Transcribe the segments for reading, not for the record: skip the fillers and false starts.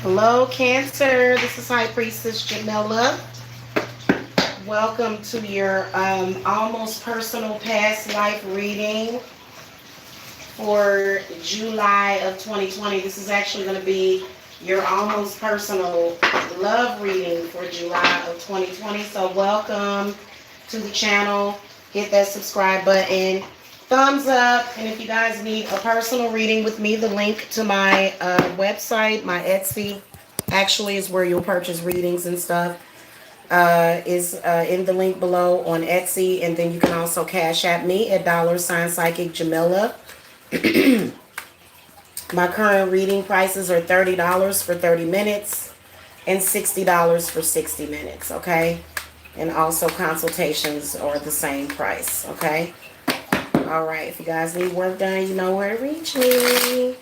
Hello, Cancer. This is High Priestess Jamila. Welcome to your almost personal past life reading for July of 2020. This is actually going to be your almost personal love reading for July of 2020. So welcome to the channel. Hit that subscribe button. Thumbs up. And if you guys need a personal reading with me, the link to my website, my Etsy, actually is where you'll purchase readings and stuff, is in the link below on Etsy. And then you can also cash at me at $Psychic Jamila. My current reading prices are $30 for 30 minutes and $60 for 60 minutes, okay? And also consultations are the same price, okay? All right, if you guys need work done, you know where to reach me.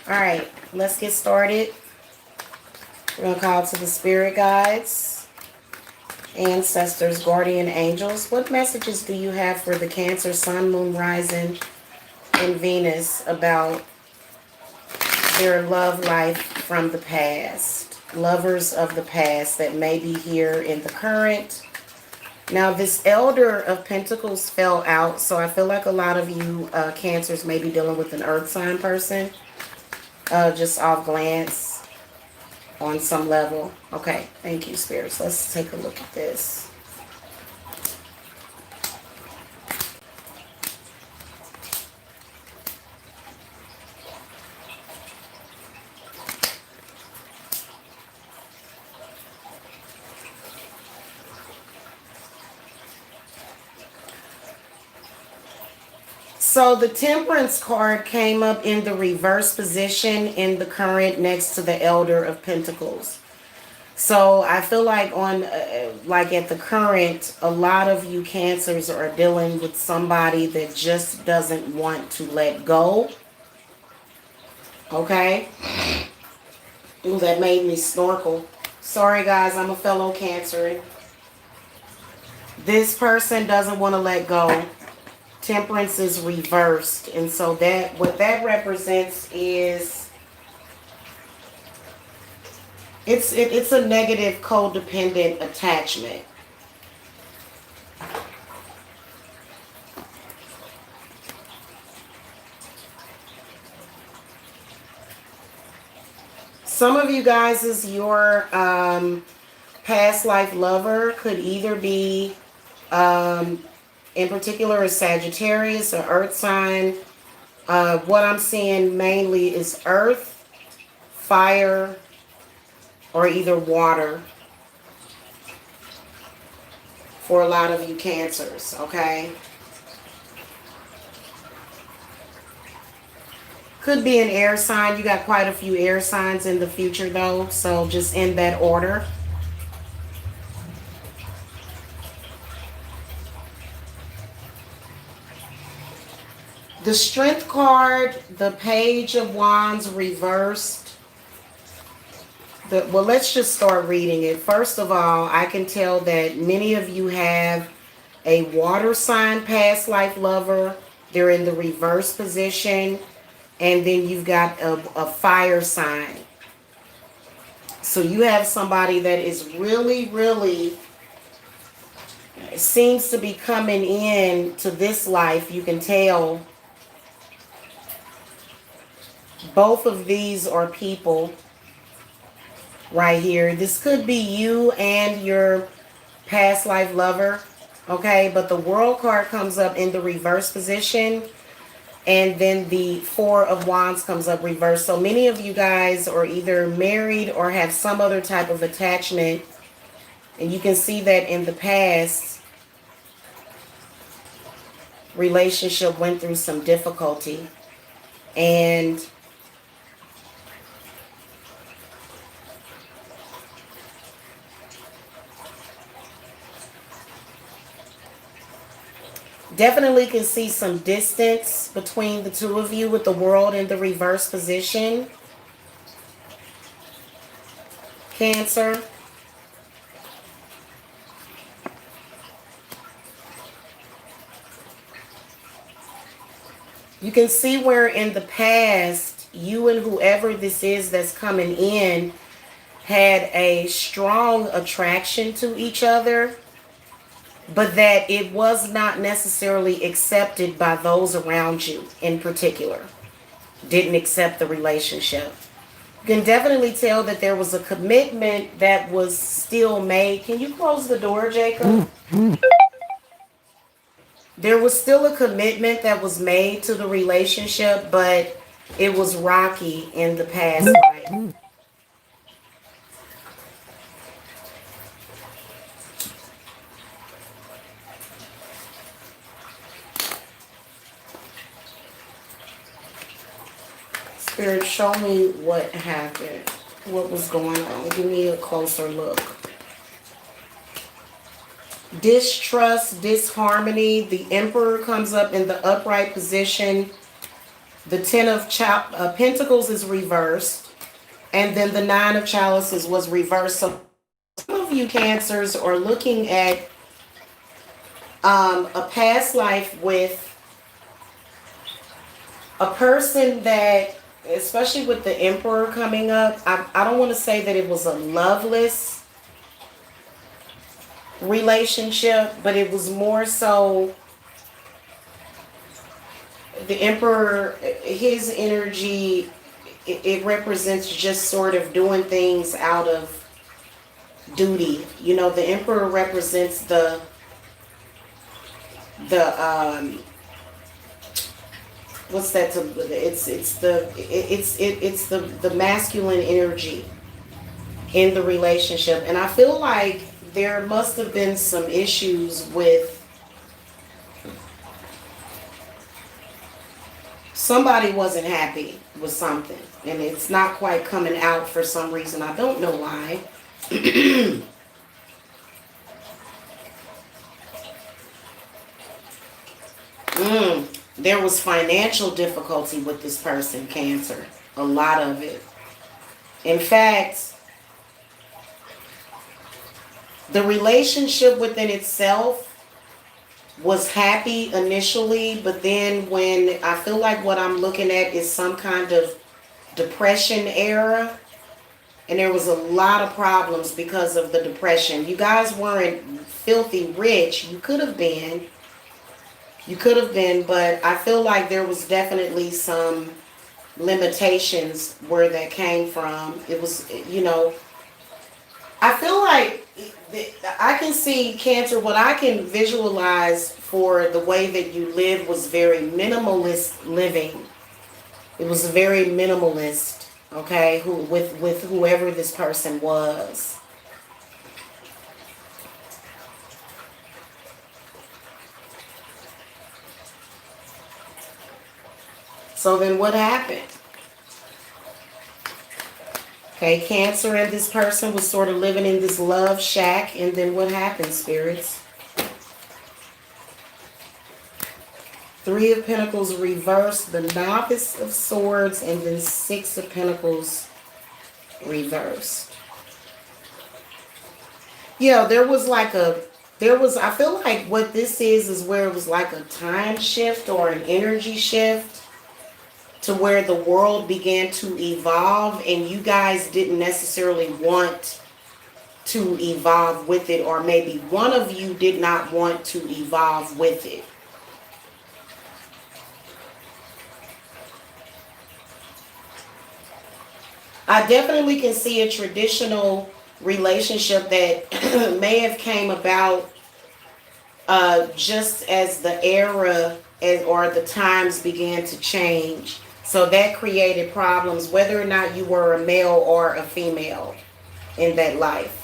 All right, let's get started. We're going to call to the spirit guides, ancestors, guardian angels. What messages do you have for the Cancer, Sun, Moon, Rising, and Venus about their love life from the past? Lovers of the past that may be here in the current. Now, this Elder of Pentacles fell out, so I feel like a lot of you Cancers may be dealing with an earth sign person, just off glance on some level. Okay, thank you, spirits. Let's take a look at this. So the Temperance card came up in the reverse position in the current next to the Elder of Pentacles. So I feel like on like at the current, a lot of you Cancers are dealing with somebody that just doesn't want to let go. Okay? Ooh, that made me snorkel. Sorry guys, I'm a fellow Cancer. This person doesn't want to let go. Temperance is reversed, and so that what that represents is it's a negative codependent attachment. Some of you guys is your past life lover could either be in particular a Sagittarius or earth sign. What I'm seeing mainly is earth, fire, or either water for a lot of you Cancers, okay? Could be an air sign. You got quite a few air signs in the future though, so just in that order. The Strength card, the Page of Wands reversed. Well, let's just start reading it. First of all, I can tell that many of you have a water sign past life lover. They're in the reverse position. And then you've got a fire sign. So you have somebody that is really seems to be coming in to this life. You can tell both of these are people right here. This could be you and your past life lover, okay? But the World card comes up in the reverse position, and then the Four of Wands comes up reversed. So many of you guys are either married or have some other type of attachment, and you can see that in the past relationship went through some difficulty, and definitely can see some distance between the two of you with the World in the reverse position, Cancer. You can see where in the past, you and whoever this is that's coming in had a strong attraction to each other, but that it was not necessarily accepted by those around you in particular. Didn't accept the relationship. You can definitely tell that there was a commitment that was still made. Can you close the door, Jacob? There was still a commitment that was made to the relationship, but it was rocky in the past life. Spirit, show me what happened. What was going on? Give me a closer look. Distrust, disharmony. The Emperor comes up in the upright position. The Ten of Pentacles is reversed. And then the Nine of Chalices was reversed. So some of you Cancers are looking at a past life with a person that, especially with the Emperor coming up, I don't want to say that it was a loveless relationship, but it was more so the Emperor, his energy, it represents just sort of doing things out of duty. You know, the Emperor represents the what's that? It's the masculine energy in the relationship, and I feel like there must have been some issues with somebody wasn't happy with something, and it's not quite coming out for some reason. I don't know why. There was financial difficulty with this person, Cancer. A lot of it. In fact, the relationship within itself was happy initially, but then when I feel like what I'm looking at is some kind of depression era, and there was a lot of problems because of the depression. You guys weren't filthy rich. You could have been, but I feel like there was definitely some limitations where that came from. It was, you know, I feel like I can see, Cancer, what I can visualize for the way that you live was very minimalist living. It was very minimalist, okay, with whoever this person was. So then what happened? Okay, Cancer and this person was sort of living in this love shack, and then what happened, spirits? Three of Pentacles reversed, the Novice of Swords, and then Six of Pentacles reversed. Yeah, I feel like what this is where it was like a time shift or an energy shift, to where the world began to evolve and you guys didn't necessarily want to evolve with it, or maybe one of you did not want to evolve with it. I definitely can see a traditional relationship that may have came about just as the era or the times began to change. So that created problems, whether or not you were a male or a female in that life.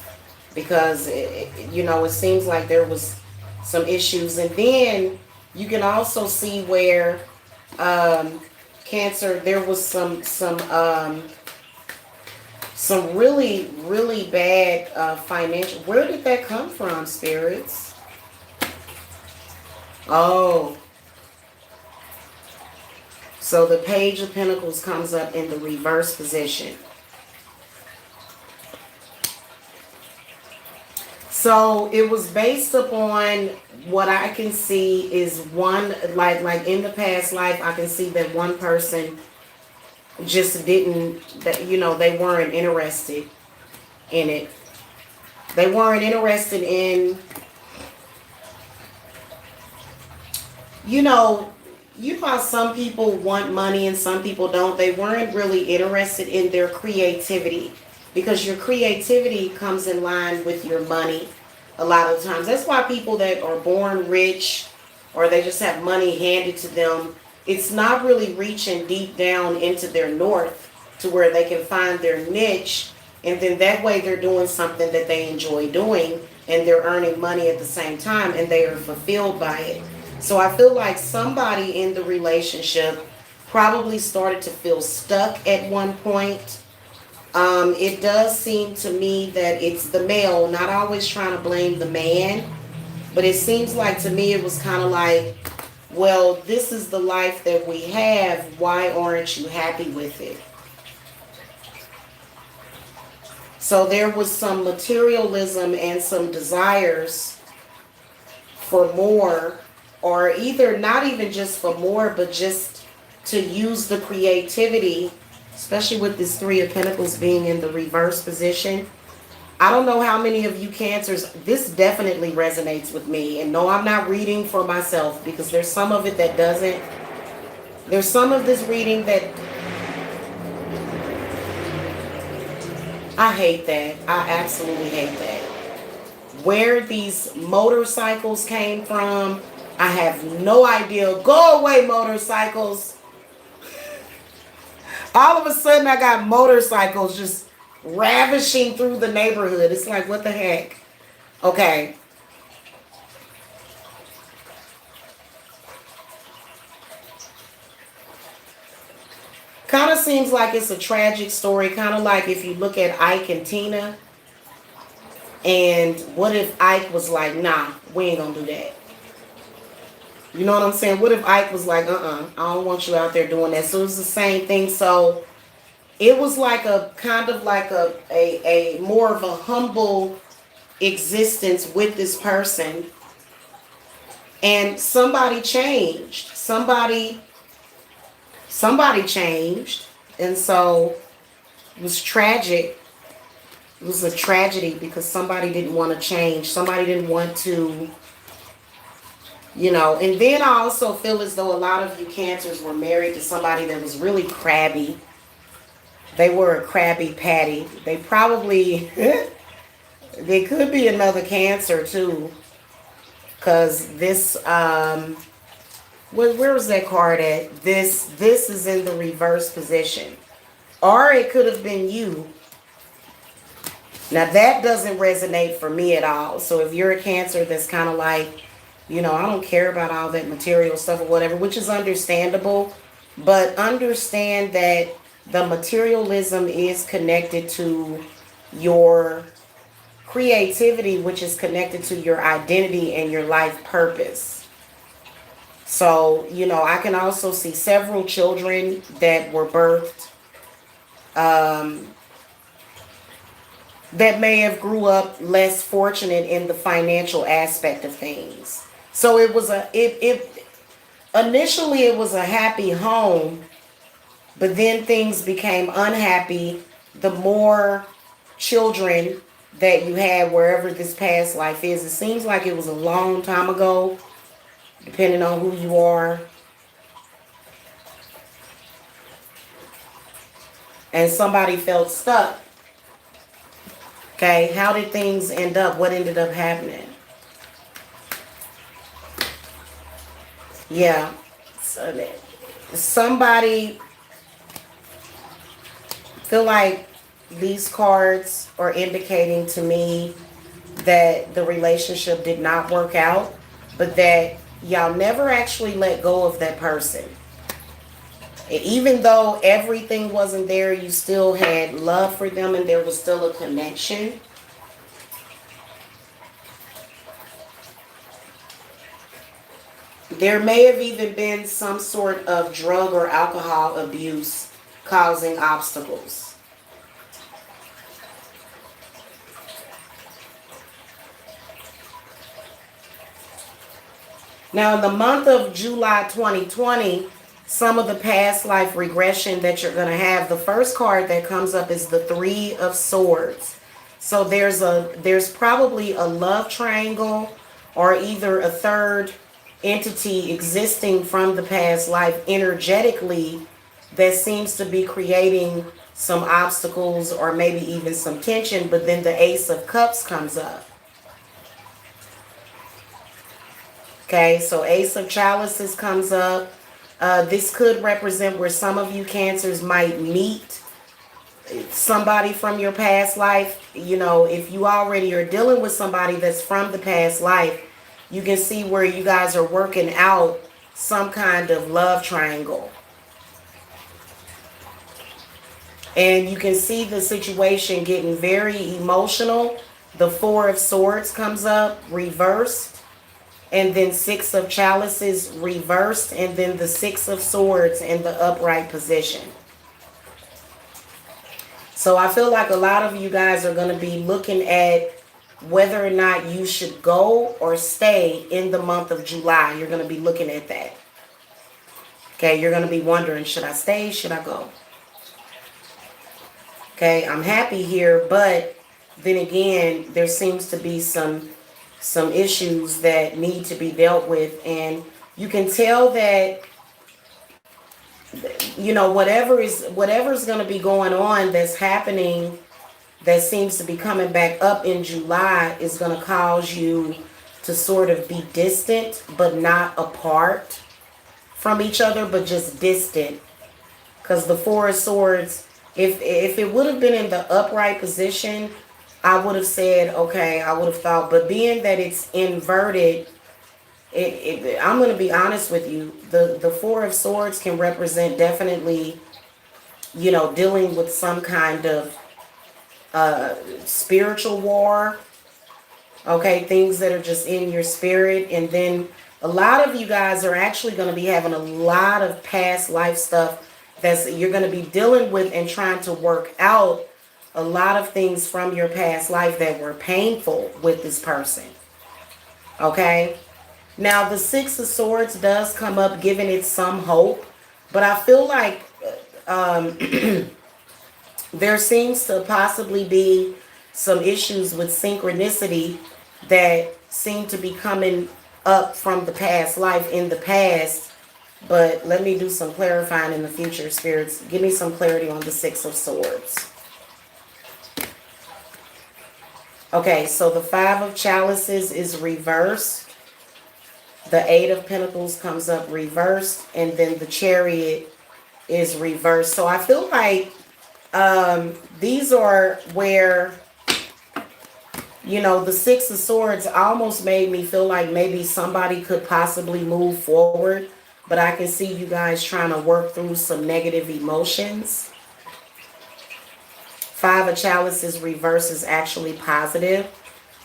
Because, it seems like there was some issues. And then you can also see where, Cancer, there was some really, really bad financial. Where did that come from, spirits? Oh. So the Page of Pentacles comes up in the reverse position. So it was based upon what I can see is one, like in the past life, I can see that one person just didn't, they weren't interested in it. They weren't interested in, you know, you know how some people want money and some people don't. They weren't really interested in their creativity, because your creativity comes in line with your money a lot of times. That's why people that are born rich or they just have money handed to them, it's not really reaching deep down into their north to where they can find their niche, and then that way they're doing something that they enjoy doing and they're earning money at the same time and they are fulfilled by it. So I feel like somebody in the relationship probably started to feel stuck at one point. It does seem to me that it's the male, not always trying to blame the man, but it seems like to me it was kind of like, well, this is the life that we have. Why aren't you happy with it? So there was some materialism and some desires for more, or either not even just for more, but just to use the creativity, especially with this Three of Pentacles being in the reverse position. I don't know how many of you Cancers, this definitely resonates with me. And no, I'm not reading for myself, because there's some of it that doesn't. There's some of this reading that I hate that. I absolutely hate that. Where these motorcycles came from, I have no idea. Go away, motorcycles. All of a sudden, I got motorcycles just ravishing through the neighborhood. It's like, what the heck? Okay. Kind of seems like it's a tragic story. Kind of like if you look at Ike and Tina. And what if Ike was like, nah, we ain't gonna do that. You know what I'm saying? What if Ike was like, I don't want you out there doing that. So it was the same thing. So it was like a kind of like a more of a humble existence with this person. And somebody changed. Somebody changed. And so it was tragic. It was a tragedy because somebody didn't want to change. Somebody didn't want to, you know. And then I also feel as though a lot of you Cancers were married to somebody that was really crabby. They were a crabby patty. They probably, they could be another Cancer too. Because this, where was that card at? This is in the reverse position. Or it could have been you. Now that doesn't resonate for me at all. So if you're a Cancer that's kind of like, you know, I don't care about all that material stuff or whatever, which is understandable, but understand that the materialism is connected to your creativity, which is connected to your identity and your life purpose. So, you know, I can also see several children that were birthed that may have grew up less fortunate in the financial aspect of things. So it was initially it was a happy home, but then things became unhappy the more children that you had wherever this past life is. It seems like it was a long time ago, depending on who you are. And somebody felt stuck. Okay, how did things end up? What ended up happening? Yeah, so somebody feel like these cards are indicating to me that the relationship did not work out, but that y'all never actually let go of that person. And even though everything wasn't there, you still had love for them and there was still a connection. There may have even been some sort of drug or alcohol abuse causing obstacles. Now, in the month of July 2020, some of the past life regression that you're going to have, the first card that comes up is the Three of Swords. So there's probably a love triangle or either a third entity existing from the past life energetically that seems to be creating some obstacles or maybe even some tension, but then the Ace of Cups comes up. Okay, so Ace of Chalices comes up. This could represent where some of you Cancers might meet somebody from your past life. You know, if you already are dealing with somebody that's from the past life, you can see where you guys are working out some kind of love triangle. And you can see the situation getting very emotional. The Four of Swords comes up, reversed. And then Six of Chalices reversed. And then the Six of Swords in the upright position. So I feel like a lot of you guys are going to be looking at whether or not you should go or stay in the month of July. You're going to be looking at that. Okay, you're going to be wondering, should I stay? Should I go? Okay, I'm happy here, but then again, there seems to be some issues that need to be dealt with, and you can tell that, you know, whatever's going to be going on that's happening that seems to be coming back up in July is going to cause you to sort of be distant, but not apart from each other, but just distant. Because the Four of Swords, if it would have been in the upright position, I would have said, okay, I would have thought, but being that it's inverted, I'm going to be honest with you, the Four of Swords can represent definitely, you know, dealing with some kind of spiritual war, okay, things that are just in your spirit. And then a lot of you guys are actually going to be having a lot of past life stuff that's you're going to be dealing with and trying to work out a lot of things from your past life that were painful with this person. Okay, now the Six of Swords does come up, giving it some hope, but I feel like there seems to possibly be some issues with synchronicity that seem to be coming up from the past life in the past. But let me do some clarifying in the future, spirits. Give me some clarity on the Six of Swords. Okay, so the Five of Chalices is reversed. The Eight of Pentacles comes up reversed. And then the Chariot is reversed. So I feel like these are where, you know, the Six of Swords almost made me feel like maybe somebody could possibly move forward. But I can see you guys trying to work through some negative emotions. Five of Chalices reverse is actually positive.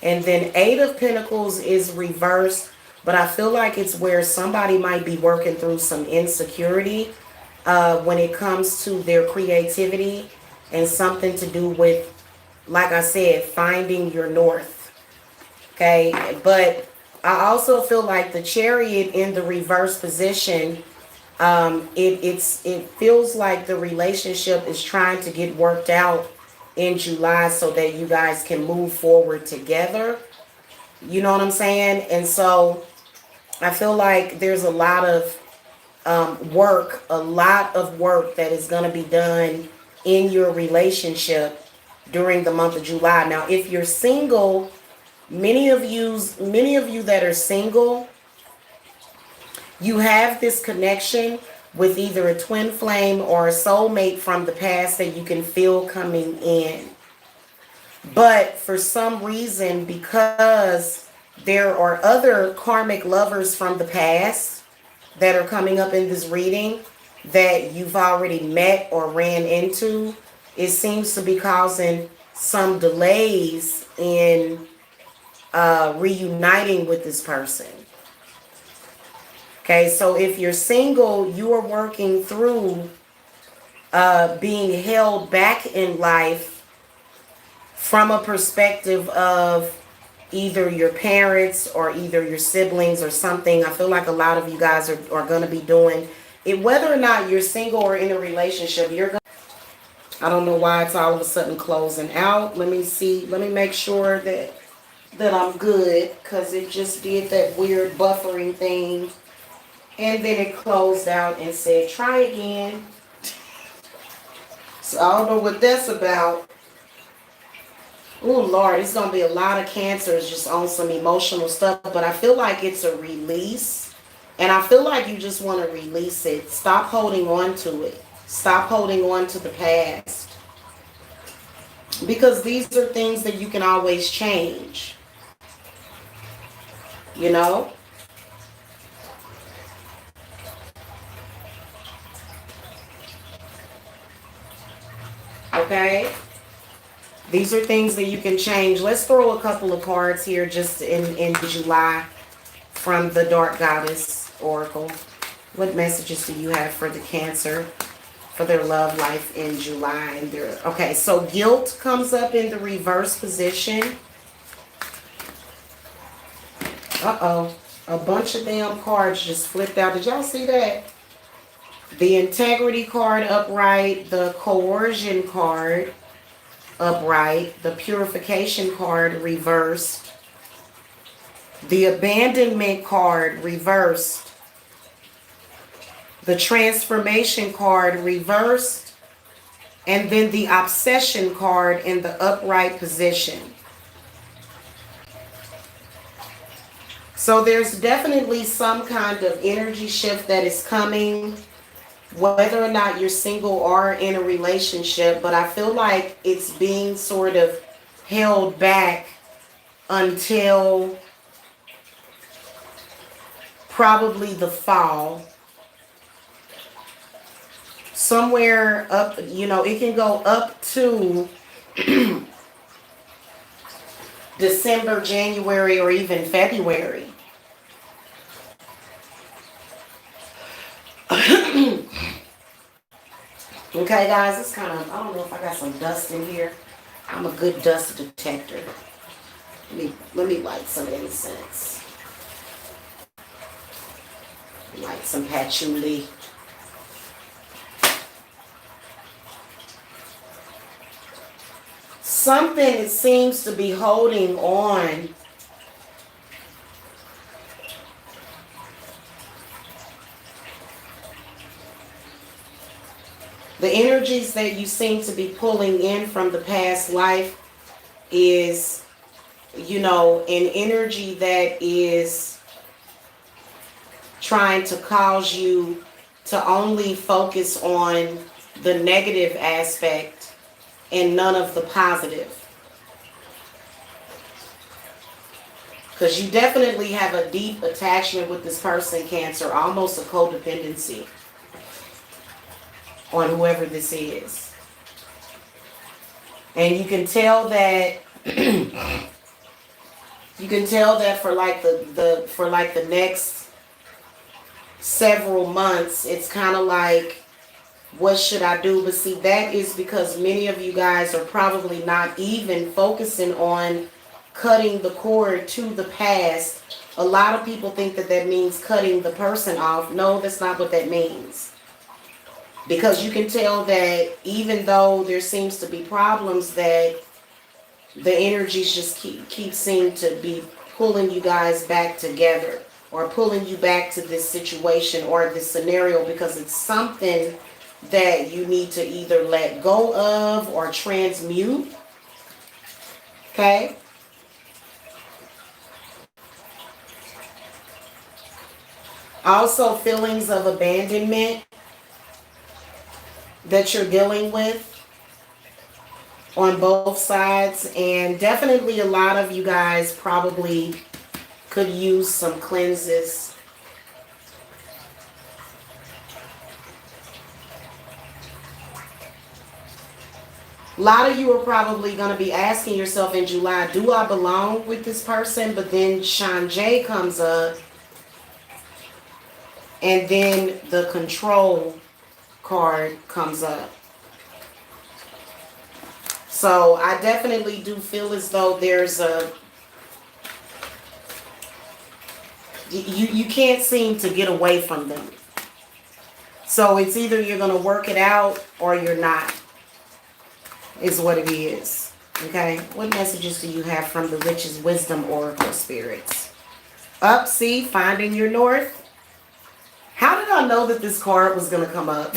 And then Eight of Pentacles is reversed. But I feel like it's where somebody might be working through some insecurity when it comes to their creativity and something to do with, like I said, finding your north. Okay, but I also feel like the Chariot in the reverse position, it feels like the relationship is trying to get worked out in July so that you guys can move forward together. You know what I'm saying? And so I feel like there's a lot of work that is going to be done in your relationship during the month of July. Now, if you're single, many of you that are single, you have this connection with either a twin flame or a soulmate from the past that you can feel coming in. But for some reason, because there are other karmic lovers from the past that are coming up in this reading that you've already met or ran into, it seems to be causing some delays in reuniting with this person. Okay, so if you're single, you are working through being held back in life from a perspective of either your parents or either your siblings or something. I feel like a lot of you guys are going to be doing it, whether or not you're single or in a relationship. I don't know why it's all of a sudden closing out. Let me see. Let me make sure that I'm good, because it just did that weird buffering thing. And then it closed out and said, try again. So I don't know what that's about. Oh, Lord, it's going to be a lot of cancers just on some emotional stuff. But I feel like it's a release. And I feel like you just want to release it. Stop holding on to it. Stop holding on to the past. Because these are things that you can always change. You know? Okay? These are things that you can change. Let's throw a couple of cards here just in July from the Dark Goddess Oracle. What messages do you have for the Cancer, for their love life in July? And okay, so guilt comes up in the reverse position. Uh-oh. A bunch of damn cards just flipped out. Did y'all see that? The Integrity card upright, the Coercion card upright, the Purification card reversed, the Abandonment card reversed, the Transformation card reversed, and then the Obsession card in the upright position. So there's definitely some kind of energy shift that is coming, whether or not you're single or in a relationship, but I feel like it's being sort of held back until probably the fall. Somewhere up, you know, it can go up to December, January, or even February. Okay, guys, it's kind of, I don't know if I got some dust in here. I'm a good dust detector. Let me light some incense. Light some patchouli. Something seems to be holding on. The energies that you seem to be pulling in from the past life is, you know, an energy that is trying to cause you to only focus on the negative aspect and none of the positive. Because you definitely have a deep attachment with this person, Cancer, almost a codependency on whoever this is. And you can tell that for like the next several months, it's kind of like, what should I do? But see, that is because many of you guys are probably not even focusing on cutting the cord to the past. A lot of people think that that means cutting the person off. No, that's not what that means. Because you can tell that even though there seems to be problems, that the energies just keep seeming to be pulling you guys back together, or pulling you back to this situation or this scenario, because it's something that you need to either let go of or transmute. Okay? Also, feelings of abandonment that you're dealing with on both sides. And definitely a lot of you guys probably could use some cleanses. A lot of you are probably going to be asking yourself in July, do I belong with this person? But then Shanjay comes up, and then the Control card comes up. So I definitely do feel as though there's a, you can't seem to get away from them. So it's either you're going to work it out or you're not. is what it is. Okay, what messages do you have from the Riches Wisdom Oracle spirits? Up, see, finding your north. How did I know that this card was going to come up?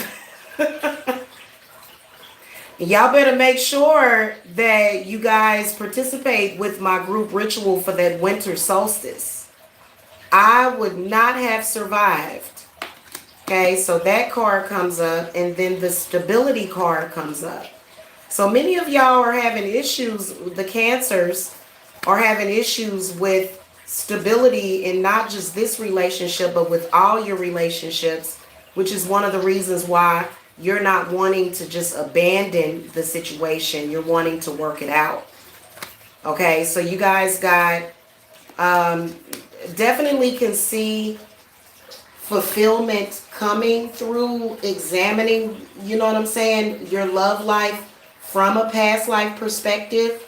Y'all better make sure that you guys participate with my group ritual for that winter solstice. I would not have survived. Okay, so that card comes up, and then the stability card comes up. So many of y'all are having issues, the Cancers are having issues with stability in not just this relationship, but with all your relationships, which is one of the reasons why you're not wanting to just abandon the situation. You're wanting to work it out. Okay, so you guys got, definitely can see fulfillment coming through examining, you know what I'm saying, your love life from a past life perspective.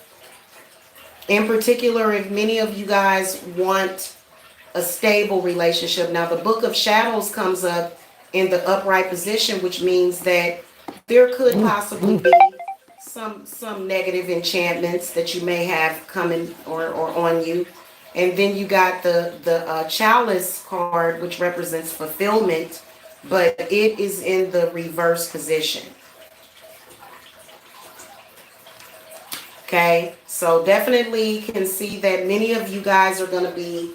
In particular, if many of you guys want a stable relationship. Now, the Book of Shadows comes up in the upright position, which means that there could possibly be some negative enchantments that you may have coming or on you. And then you got the Chalice card, which represents fulfillment, but it is in the reverse position. Okay, so definitely can see that many of you guys are going to be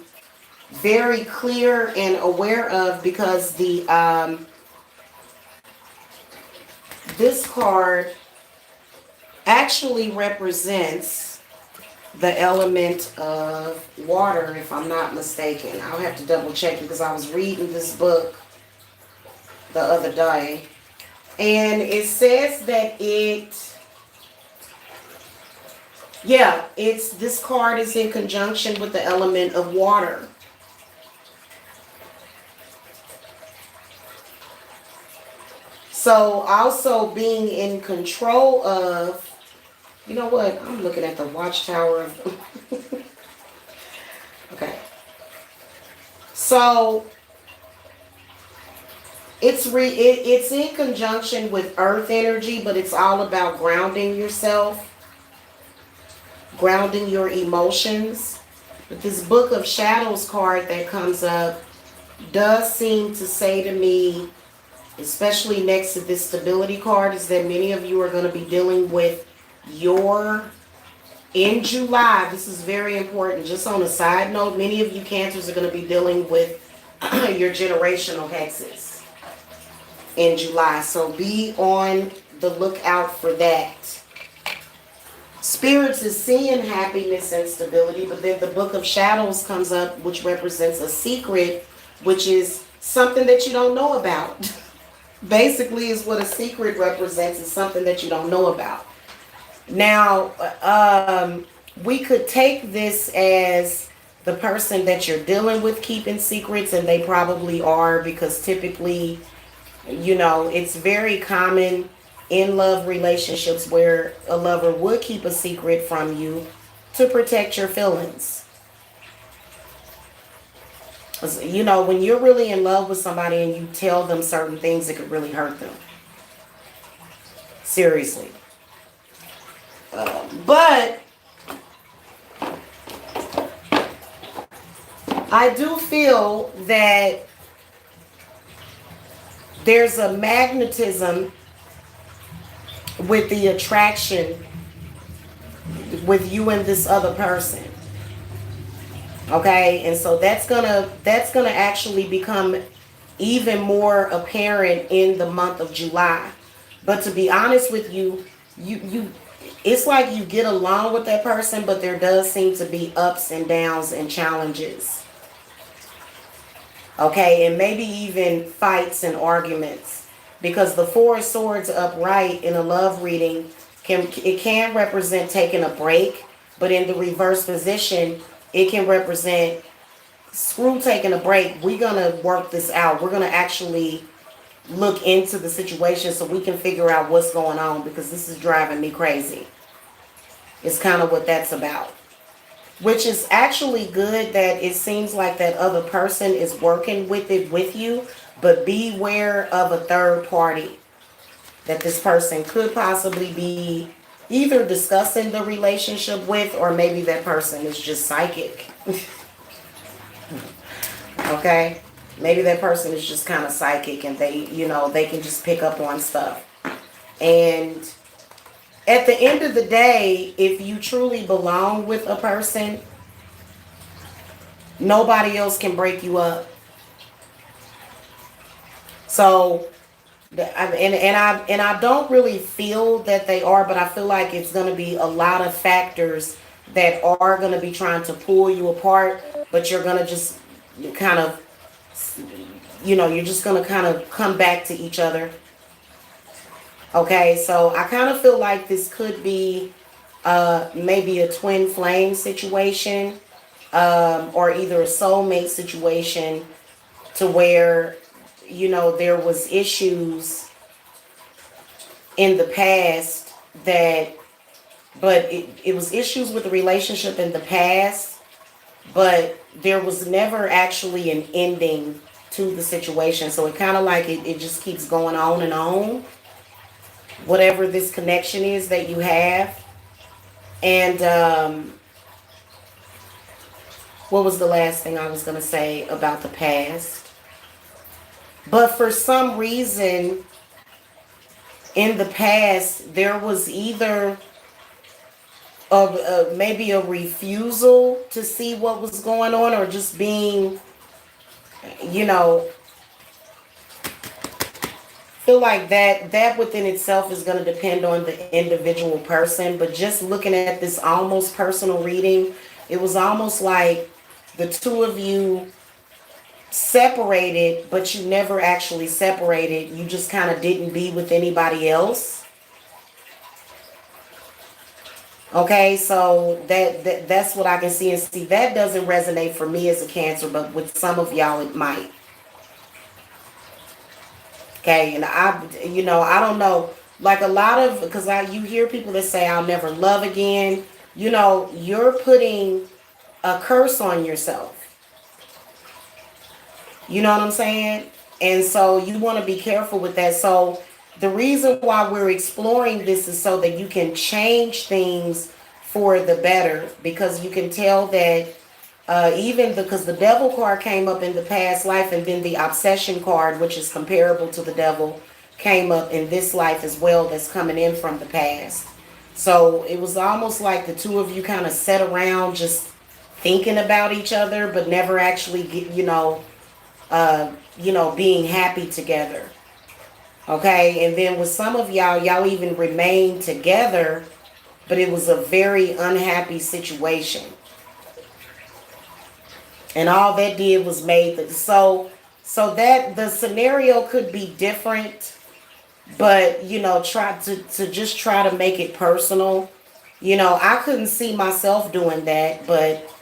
very clear and aware of, because the this card actually represents the element of water, if I'm not mistaken. I'll have to double check because I was reading this book the other day, and it says that this card is in conjunction with the element of water. So also being in control of, you know what, I'm looking at the watchtower of okay. So it's in conjunction with earth energy, but it's all about grounding yourself, grounding your emotions. But this Book of Shadows card that comes up does seem to say to me, especially next to this stability card, is that many of you are going to be dealing with in July. This is very important. Just on a side note, many of you Cancers are going to be dealing with your generational hexes in July. So be on the lookout for that. Spirits is seeing happiness and stability, but then the Book of Shadows comes up, which represents a secret, which is something that you don't know about. Basically is what a secret represents, is something that you don't know about. Now, we could take this as the person that you're dealing with keeping secrets, and they probably are, because typically, you know, it's very common in love relationships where a lover would keep a secret from you to protect your feelings. You know, when you're really in love with somebody and you tell them certain things, it could really hurt them. Seriously. But I do feel that there's a magnetism with the attraction with you and this other person. Okay, and so that's gonna actually become even more apparent in the month of July. But to be honest with you, it's like you get along with that person, but there does seem to be ups and downs and challenges. Okay, and maybe even fights and arguments, because the Four of Swords upright in a love reading can represent taking a break, but in the reverse position, it can represent screw taking a break. We're gonna work this out. We're gonna actually look into the situation so we can figure out what's going on, because this is driving me crazy. It's kind of what that's about. Which is actually good that it seems like that other person is working with it with you, but beware of a third party. That this person could possibly be either discussing the relationship with, or maybe that person is just psychic. Okay? Maybe that person is just kind of psychic and they, they can just pick up on stuff. And at the end of the day, if you truly belong with a person, nobody else can break you up. So, and I don't really feel that they are, but I feel like it's going to be a lot of factors that are going to be trying to pull you apart, but you're going to just kind of, you're just going to kind of come back to each other. Okay, so I kind of feel like this could be maybe a twin flame situation, or either a soulmate situation, to where, there was issues in the past but it was issues with the relationship in the past, but there was never actually an ending to the situation. So it kind of like it just keeps going on and on, whatever this connection is that you have. And what was the last thing I was going to say about the past? But for some reason, in the past, there was either maybe a refusal to see what was going on, or just being, feel like that within itself is going to depend on the individual person. But just looking at this almost personal reading, it was almost like the two of you separated, but you never actually separated. You just kind of didn't be with anybody else. Okay, so that's what I can see. And see, that doesn't resonate for me as a Cancer, but with some of y'all it might. Okay, and I don't know, like a lot of, because you hear people that say I'll never love again. You're putting a curse on yourself. You know what I'm saying? And so you want to be careful with that. So the reason why we're exploring this is so that you can change things for the better, because you can tell that because the devil card came up in the past life, and then the obsession card, which is comparable to the devil, came up in this life as well, that's coming in from the past. So it was almost like the two of you kind of sat around just thinking about each other, but never actually being happy together. Okay, and then with some of y'all even remained together, but it was a very unhappy situation. And all that did was so that the scenario could be different, but try to make it personal. I couldn't see myself doing that, but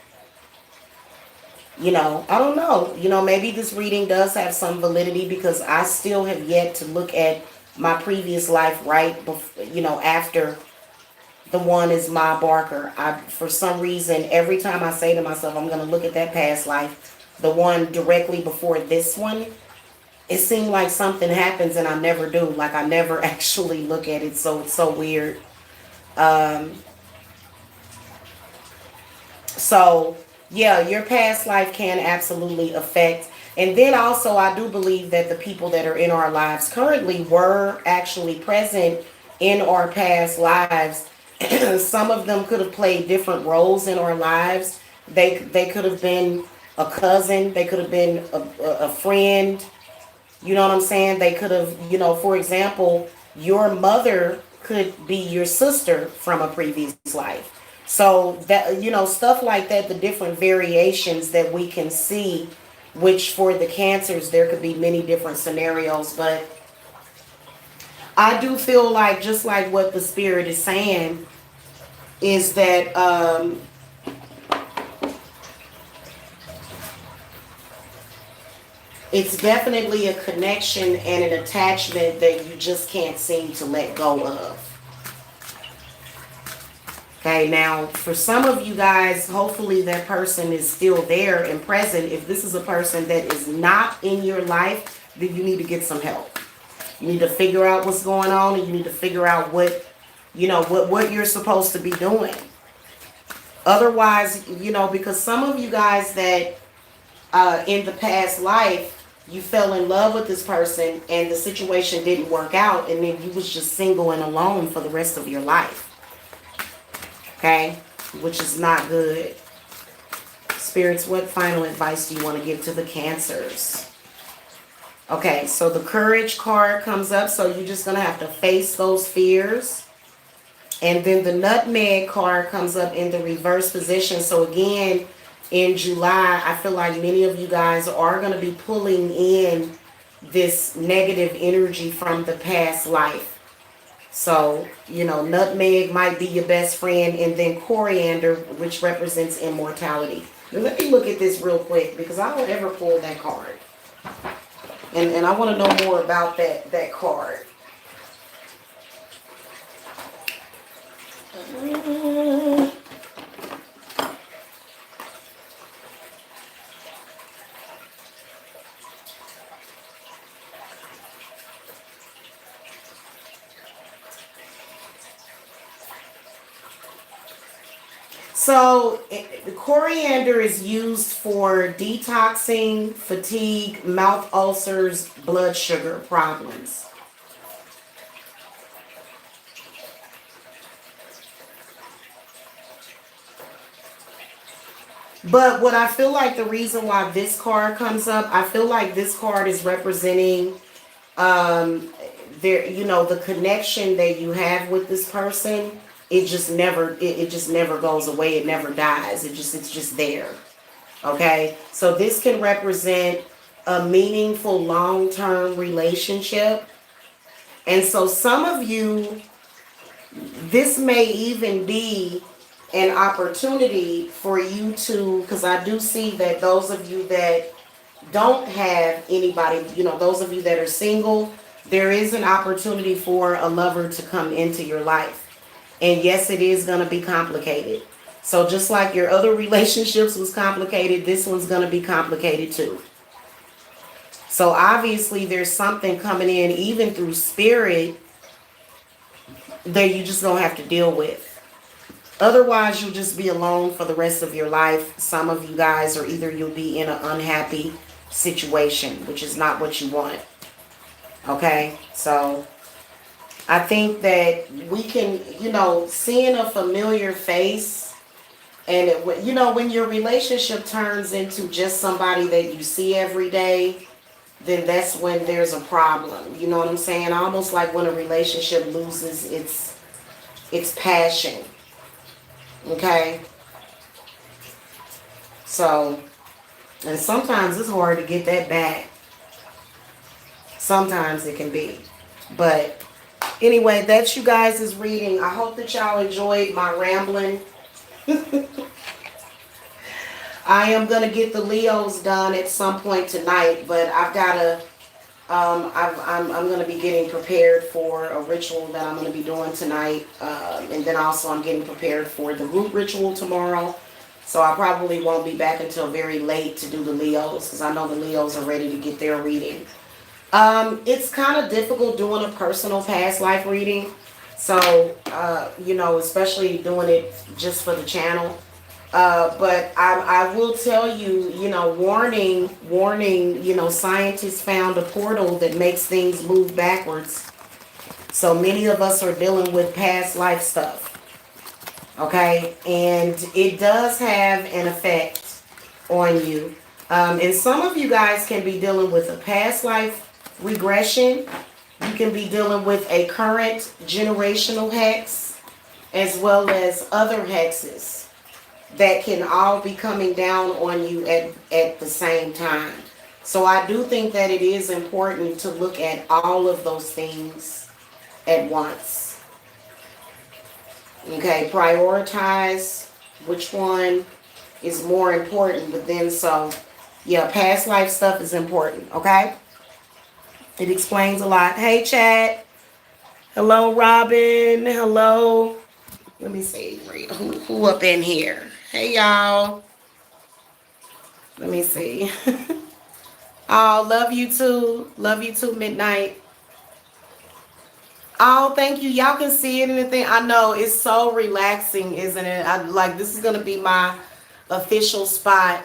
I don't know. Maybe this reading does have some validity, because I still have yet to look at my previous life right before, after the one is Ma Barker. For some reason, every time I say to myself, I'm going to look at that past life, the one directly before this one, it seemed like something happens and I never do. Like I never actually look at it. So it's so weird. So yeah, your past life can absolutely affect. And then also, I do believe that the people that are in our lives currently were actually present in our past lives. Some of them could have played different roles in our lives. They could have been a cousin. They could have been a friend. You know what I'm saying? They could have, for example, your mother could be your sister from a previous life. So that, stuff like that, the different variations that we can see, which for the Cancers, there could be many different scenarios. But I do feel like, just like what the Spirit is saying, is that it's definitely a connection and an attachment that you just can't seem to let go of. Okay, now for some of you guys, hopefully that person is still there and present. If this is a person that is not in your life, then you need to get some help. You need to figure out what's going on, and you need to figure out what what you're supposed to be doing. Otherwise, because some of you guys that in the past life, you fell in love with this person and the situation didn't work out, and then you was just single and alone for the rest of your life. Okay? Which is not good. Spirits, what final advice do you want to give to the Cancers? Okay, so the Courage card comes up, so you're just going to have to face those fears. And then the Nutmeg card comes up in the reverse position. So again, in July, I feel like many of you guys are going to be pulling in this negative energy from the past life. So, nutmeg might be your best friend, and then coriander, which represents immortality. Now, let me look at this real quick because I don't ever pull that card. And I want to know more about that card. So the coriander is used for detoxing, fatigue, mouth ulcers, blood sugar problems. But what I feel like the reason why this card comes up, I feel like this card is representing the connection that you have with this person. It just never goes away. It never dies. It's just there. Okay? So this can represent a meaningful long-term relationship. And so some of you, this may even be an opportunity for you to, because I do see that those of you that don't have anybody, those of you that are single, there is an opportunity for a lover to come into your life. And yes, it is going to be complicated. So just like your other relationships was complicated, this one's going to be complicated too. So obviously there's something coming in, even through spirit, that you just don't have to deal with. Otherwise, you'll just be alone for the rest of your life. Some of you guys, or either you'll be in an unhappy situation, which is not what you want. Okay? So I think that we can, seeing a familiar face, and when your relationship turns into just somebody that you see every day, then that's when there's a problem. You know what I'm saying? Almost like when a relationship loses its passion. Okay? So, and sometimes it's hard to get that back. Sometimes it can be. But anyway, that's you guys' reading. I hope that y'all enjoyed my rambling. I am going to get the Leos done at some point tonight, but I've got to, I'm going to be getting prepared for a ritual that I'm going to be doing tonight. And then also I'm getting prepared for the root ritual tomorrow. So I probably won't be back until very late to do the Leos, because I know the Leos are ready to get their reading. It's kind of difficult doing a personal past life reading. So, especially doing it just for the channel. But I will tell you, warning, scientists found a portal that makes things move backwards. So many of us are dealing with past life stuff. Okay? And it does have an effect on you. And some of you guys can be dealing with a past life regression. You can be dealing with a current generational hex, as well as other hexes that can all be coming down on you at the same time. So I do think that it is important to look at all of those things at once. Okay, prioritize which one is more important. But then past life stuff is important, okay? It explains a lot. Hey, chat. Hello, Robin. Hello. Let me see. Who up in here? Hey, y'all. Let me see. Oh, love you too. Love you too, Midnight. Oh, thank you. Y'all can see it in the thing. I know it's so relaxing, isn't it? I like this is gonna be my official spot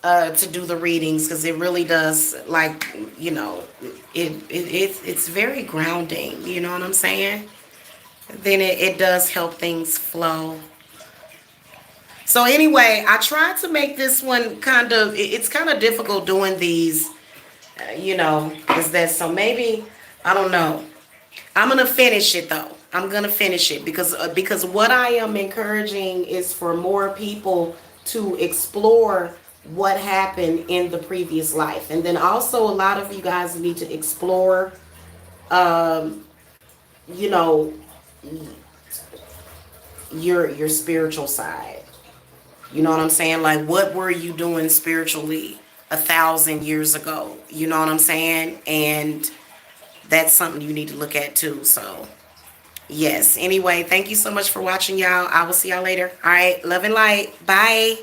to do the readings because it really does like it's very grounding. You know what I'm saying? Then it does help things flow. So anyway, I tried to make this one kind of it's kind of difficult doing these, is that so maybe I don't know. I'm gonna finish it though. I'm gonna finish it because what I am encouraging is for more people to explore what happened in the previous life, and then also a lot of you guys need to explore, um, you know, your spiritual side. You know what I'm saying? Like, what were you doing spiritually 1,000 years ago? You know what I'm saying? And that's something you need to look at too. So. Yes. Anyway, thank you so much for watching, y'all. I will see y'all later. All right. Love and light. Bye.